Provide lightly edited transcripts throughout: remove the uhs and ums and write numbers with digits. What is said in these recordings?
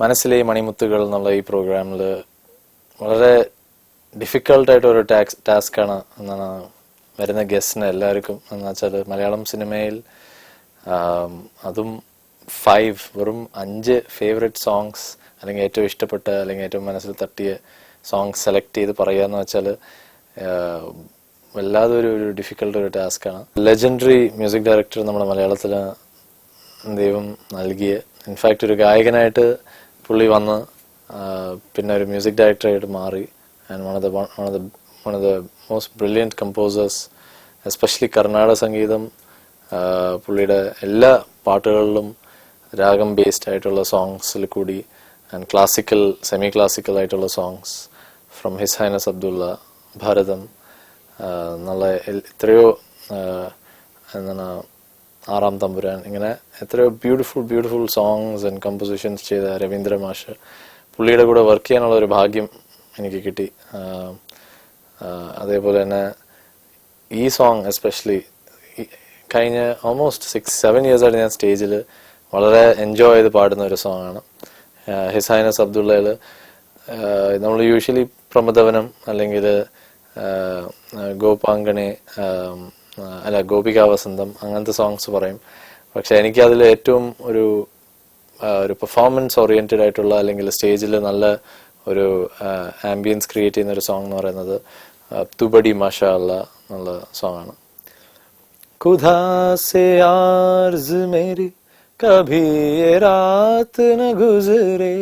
മനസ്സിലെ മണിമുത്തുകൾ എന്നുള്ള ഈ പ്രോഗ്രാമിൽ വളരെ ഡിഫിക്കൽട്ടായിട്ട് ഒരു ടാസ്ക്കാണ് എന്നാണ് വരുന്ന ഗസ്റ്റിന് എല്ലാവർക്കും. എന്ന് വെച്ചാൽ മലയാളം സിനിമയിൽ അതും വെറും 5 ഫേവറേറ്റ് സോങ്സ് അല്ലെങ്കിൽ ഏറ്റവും ഇഷ്ടപ്പെട്ട അല്ലെങ്കിൽ ഏറ്റവും മനസ്സിൽ തട്ടിയ സോങ്സ് സെലക്ട് ചെയ്ത് പറയുക എന്ന് വെച്ചാൽ വല്ലാതെ ഒരു ഡിഫിക്കൽട്ട് ഒരു ടാസ്ക്കാണ്. ലെജൻഡറി മ്യൂസിക് ഡയറക്ടർ നമ്മുടെ മലയാളത്തിൽ ദൈവം നൽകിയ, ഇൻഫാക്റ്റ് ഒരു ഗായകനായിട്ട് പുള്ളി വന്ന് പിന്നെ ഒരു മ്യൂസിക് ഡയറക്ടറായിട്ട് മാറി. And one of the most brilliant composers, especially Karnataka സംഗീതം. പുള്ളിയുടെ എല്ലാ പാട്ടുകളിലും രാഗം ബേസ്ഡ് ആയിട്ടുള്ള സോങ്സിൽ കൂടി ആൻഡ് ക്ലാസിക്കൽ, സെമി ക്ലാസിക്കൽ ആയിട്ടുള്ള songs from his highness Abdullah, Bharatham, എന്നുള്ള എത്രയോ എന്താണ് ആറാം തമ്പുരാൻ, ഇങ്ങനെ എത്രയോ ബ്യൂട്ടിഫുൾ സോങ്സ് ആൻഡ് കമ്പോസിഷൻസ് ചെയ്ത രവീന്ദ്ര മാഷ്, പുള്ളിയുടെ കൂടെ വർക്ക് ചെയ്യാനുള്ള ഒരു ഭാഗ്യം എനിക്ക് കിട്ടി. അതേപോലെ തന്നെ ഈ സോങ് എസ്പെഷ്യലി കഴിഞ്ഞ ഓൾമോസ്റ്റ് 6-7 ഇയേഴ്സായിട്ട് ഞാൻ സ്റ്റേജിൽ വളരെ എൻജോയ് ചെയ്ത് പാടുന്ന ഒരു സോങ്ങാണ്. ഹിസ് ഹൈനസ് അബ്ദുള്ളയിൽ നമ്മൾ യൂഷ്വലി പ്രമദവനം അല്ലെങ്കിൽ ഗോപാങ്കണെ അല്ല ഗോപികാവസന്തം അങ്ങനത്തെ സോങ്സ് പറയും. പക്ഷെ എനിക്കതിൽ ഏറ്റവും ഒരു പെർഫോമൻസ് ഓറിയന്റഡ് ആയിട്ടുള്ള അല്ലെങ്കിൽ സ്റ്റേജിൽ നല്ല ഒരു ആംബിയൻസ് ക്രിയേറ്റ് ചെയ്യുന്ന ഒരു സോങ് എന്ന് പറയുന്നത് തുബടി മാഷാ അല്ലാ എന്നുള്ള സോങ്ങാണ്. ഖുദാ സേ ആർസ് മേരി കഭി രാത് ന ഗുസ്രേ.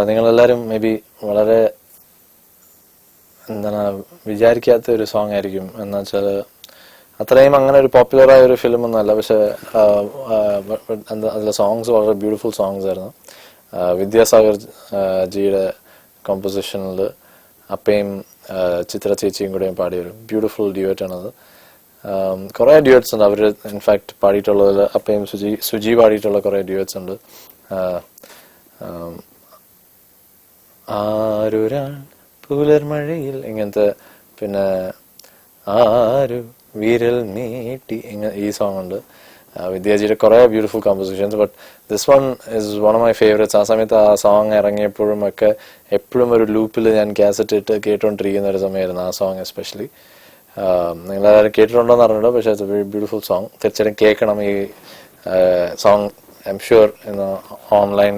നിങ്ങളെല്ലാവരും മേ ബി വളരെ എന്താണ് വിചാരിക്കാത്ത ഒരു സോങ് ആയിരിക്കും. എന്ന് വെച്ചാൽ അത്രയും അങ്ങനെ ഒരു പോപ്പുലറായ ഒരു ഫിലിം ഒന്നുമല്ല, പക്ഷെ അതിലെ സോങ്സ് വളരെ ബ്യൂട്ടിഫുൾ സോങ്സ് ആയിരുന്നു. വിദ്യാസാഗർ ജിയുടെ കോമ്പോസിഷനിൽ അപ്പയും ചിത്ര ചേച്ചിയും കൂടെയും പാടിയൊരു ബ്യൂട്ടിഫുൾ ഡ്യുവറ്റ് ആണത്. കുറേ ഡ്യുവറ്റ്സ് ഉണ്ട് അവർ ഇൻഫാക്ട് പാടിയിട്ടുള്ളതിൽ. അപ്പയും സുജി പാടിയിട്ടുള്ള കുറേ ഡ്യുവറ്റ്സ് ഉണ്ട്. ആരൊരാൾ പുലർമഴയിൽ ഇങ്ങനത്തെ, പിന്നെ ആരു വിരൽ നീട്ടി, ഈ സോങ് ഉണ്ട്. വിദ്യാജിയുടെ കുറേ beautiful compositions. But this one is one of my favourites. ആ സമയത്ത് ആ സോങ് ഇറങ്ങിയപ്പോഴും ഒക്കെ എപ്പോഴും ഒരു ലൂപ്പിൽ ഞാൻ കാസറ്റ് ഇട്ട് കേട്ടുകൊണ്ടിരിക്കുന്ന ഒരു സമയമായിരുന്നു ആ സോങ് എസ്പെഷ്യലി. നിങ്ങളെല്ലാവരും കേട്ടിട്ടുണ്ടോയെന്ന് അറിഞ്ഞിട്ടുണ്ടോ, പക്ഷേ it's A very beautiful song. തീർച്ചയായിട്ടും കേൾക്കണം ഈ സോങ്. ഐ എം ഷുവർ ഇന്ന് ഓൺലൈൻ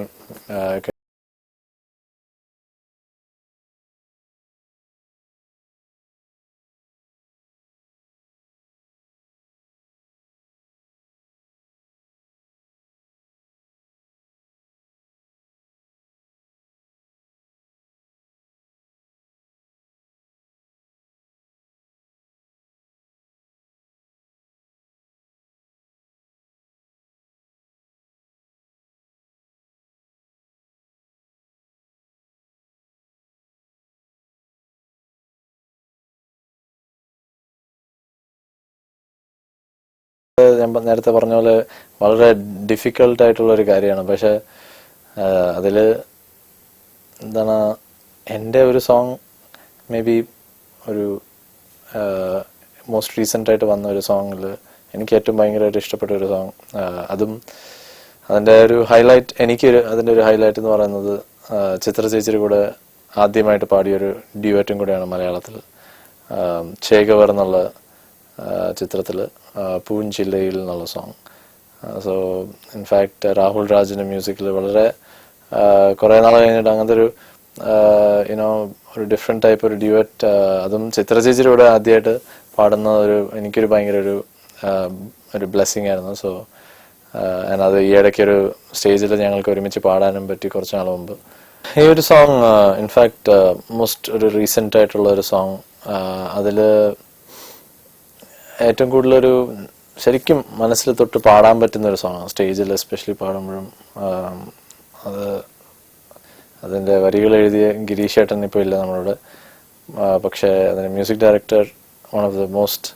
ഞാൻ നേരത്തെ പറഞ്ഞ പോലെ വളരെ ഡിഫിക്കൽട്ട് ആയിട്ടുള്ള ഒരു കാര്യമാണ്. പക്ഷെ അതിൽ എന്താണ് എൻ്റെ ഒരു സോങ് മേ ബി ഒരു മോസ്റ്റ് റീസെൻ്റ് ആയിട്ട് വന്ന ഒരു സോങ്ങിൽ എനിക്ക് ഏറ്റവും ഭയങ്കരമായിട്ട് ഇഷ്ടപ്പെട്ട ഒരു സോങ്, അതും അതിൻ്റെ ഒരു ഹൈലൈറ്റ്, അതിൻ്റെ ഒരു ഹൈലൈറ്റ് എന്ന് പറയുന്നത് ചിത്ര ചേച്ചിയുടെ കൂടെ ആദ്യമായിട്ട് പാടിയൊരു ഡ്യുവറ്റും കൂടെയാണ് മലയാളത്തിൽ. ചേകവർ എന്നുള്ള ചിത്രത്തിൽ പൂഞ്ചില്ലയിൽ എന്നുള്ള സോങ്. സോ ഇൻഫാക്ട് രാഹുൽ രാജിന്റെ മ്യൂസിക്കിൽ വളരെ കുറേ നാൾ കഴിഞ്ഞിട്ട് അങ്ങനത്തെ ഒരു ഒരു ഡിഫറെന്റ് ടൈപ്പ് ഒരു ഡ്യുവറ്റ്, അതും ചിത്ര ചേച്ചിയുടെ കൂടെ ആദ്യമായിട്ട് പാടുന്ന എനിക്കൊരു ഭയങ്കര ഒരു ബ്ലെസ്സിങ് ആയിരുന്നു. സോ അത് ഈ ഇടയ്ക്ക് ഒരു സ്റ്റേജിൽ ഞങ്ങൾക്ക് ഒരുമിച്ച് പാടാനും പറ്റി കുറച്ച് നാൾ മുമ്പ്. ഈ ഒരു സോങ് ഇൻഫാക്ട് മോസ്റ്റ് ഒരു റീസെന്റ് ആയിട്ടുള്ള ഒരു സോങ്. അതിൽ ഏറ്റവും കൂടുതലൊരു ശരിക്കും മനസ്സിൽ തൊട്ട് പാടാൻ പറ്റുന്ന ഒരു സോങ്ങാണ്. സ്റ്റേജിൽ എസ്പെഷ്യലി പാടുമ്പോഴും അതിൻ്റെ വരികൾ എഴുതിയ ഗിരീഷ് ഏട്ടൻ ഇപ്പോൾ ഇല്ല നമ്മളോട്. പക്ഷേ അതിൻ്റെ music director one of the most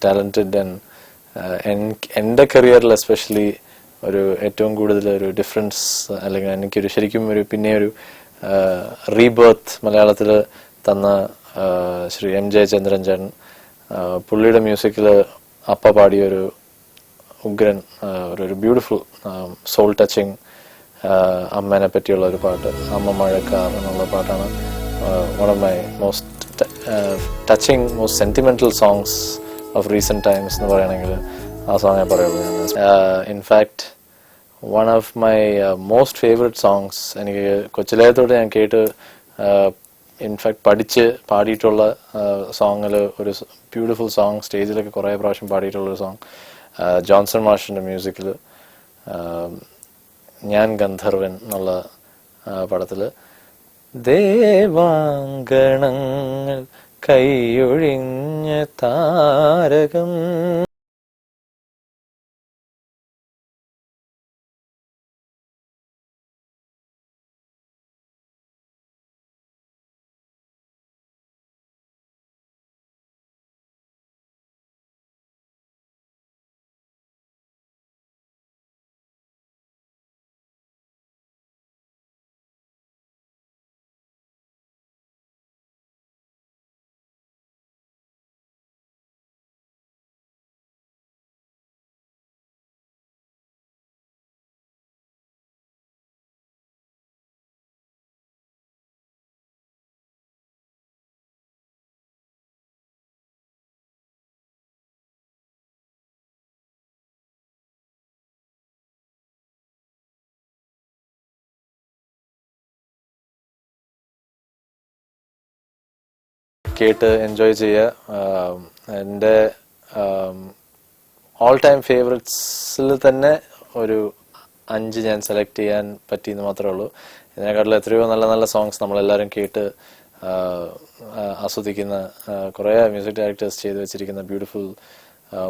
talented and എൻ്റെ കരിയറിൽ എസ്പെഷ്യലി ഏറ്റവും കൂടുതൽ ഒരു ഡിഫറൻസ് അല്ലെങ്കിൽ എനിക്കൊരു ശരിക്കും പിന്നെ ഒരു റീബർത്ത് മലയാളത്തിൽ തന്ന ശ്രീ എം ജയചന്ദ്രൻ ചേട്ടൻ. പുള്ളിയുടെ മ്യൂസിക്കിൽ പാടിയൊരു ഉഗ്രൻ ഒരു ബ്യൂട്ടിഫുൾ സോൾ ടച്ചിങ് അമ്മേനെ പറ്റിയുള്ള ഒരു പാട്ട്, അമ്മ മഴക്കാർ എന്നുള്ള പാട്ടാണ് one of my most touching, most sentimental songs of recent times എന്ന് പറയുകയാണെങ്കിൽ ആ സോങ് ഞാൻ പറയുള്ളൂ. In fact one of my most favourite songs, എനിക്ക് കൊച്ചിലേത്തോട്ട് ഞാൻ കേട്ട് ഇൻഫാക്ട് പഠിച്ച് പാടിയിട്ടുള്ള സോങ്ങിൽ ഒരു ബ്യൂട്ടിഫുൾ സോങ്, സ്റ്റേജിലൊക്കെ കുറേ പ്രാവശ്യം പാടിയിട്ടുള്ളൊരു സോങ്, ജോൺസൺ മാഷിൻ്റെ മ്യൂസിക്കിൽ ഞാൻ ഗന്ധർവൻ എന്നുള്ള പടത്തിൽ ദേവാങ്കണങ്ങൾ കൈയൊഴിഞ്ഞ താരകം കേട്ട് എൻജോയ് ചെയ്യുക. എൻ്റെ ഓൾ ടൈം ഫേവറേറ്റ്സിൽ തന്നെ ഒരു 5 ഞാൻ സെലക്ട് ചെയ്യാൻ പറ്റിയെന്ന് മാത്രമേ ഉള്ളൂ. ഇതിനെക്കാട്ടിലും എത്രയോ നല്ല നല്ല സോങ്സ് നമ്മളെല്ലാവരും കേട്ട് ആസ്വദിക്കുന്ന കുറേ മ്യൂസിക് ഡയറക്ടേഴ്സ് ചെയ്തു വെച്ചിരിക്കുന്ന ബ്യൂട്ടിഫുൾ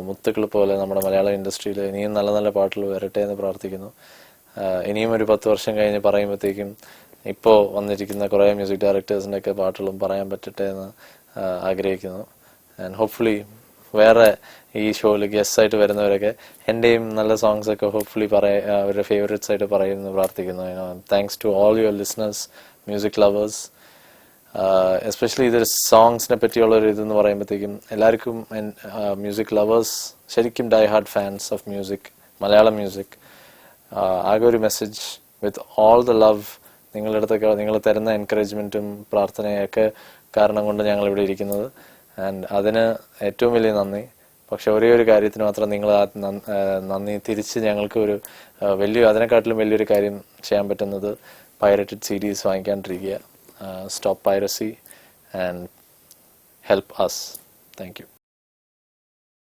മുത്തുക്കൾ പോലെ നമ്മുടെ മലയാള ഇൻഡസ്ട്രിയിൽ ഇനിയും നല്ല നല്ല പാട്ടുകൾ വരട്ടെ എന്ന് പ്രാർത്ഥിക്കുന്നു. ഇനിയും ഒരു 10 വർഷം കഴിഞ്ഞ് പറയുമ്പോഴത്തേക്കും ഇപ്പോൾ വന്നിരിക്കുന്ന കുറേ മ്യൂസിക് ഡയറക്ടേഴ്സിൻ്റെ ഒക്കെ പാട്ടുകളും പറയാൻ പറ്റട്ടെ എന്ന് ആഗ്രഹിക്കുന്നു. ആൻഡ് ഹോപ്പ്ഫുള്ളി വേറെ ഈ ഷോയിൽ ഗസ്റ്റ് ആയിട്ട് വരുന്നവരൊക്കെ എൻ്റെയും നല്ല സോങ്സ് ഒക്കെ ഹോപ്പ്ഫുള്ളി അവരുടെ ഫേവറേറ്റ്സ് ആയിട്ട് പറയുമെന്ന് പ്രാർത്ഥിക്കുന്നു. Thanks to all your listeners, music lovers. Especially ഇതൊരു സോങ്സിനെ പറ്റിയുള്ള ഒരു ഇതെന്ന് പറയുമ്പോഴത്തേക്കും എല്ലാവർക്കും മ്യൂസിക് ലവേഴ്സ്, ശരിക്കും die hard fans of music, Malayalam music, ആകെ ഒരു message with all the love നിങ്ങളുടെ അടുത്തൊക്കെ നിങ്ങൾ തരുന്ന എൻകറേജ്മെൻറ്റും പ്രാർത്ഥനയൊക്കെ കാരണം കൊണ്ട് ഞങ്ങളിവിടെ ഇരിക്കുന്നത്. ആൻഡ് അതിന് ഏറ്റവും വലിയ നന്ദി. പക്ഷെ ഒരേ ഒരു കാര്യത്തിന് മാത്രം നിങ്ങൾ നന്ദി തിരിച്ച് ഞങ്ങൾക്ക് ഒരു അതിനെക്കാട്ടിലും വലിയൊരു കാര്യം ചെയ്യാൻ പറ്റുന്നത് പൈററ്റഡ് CDs വാങ്ങിക്കാണ്ടിരിക്കുക. Stop piracy and help us. Thank U.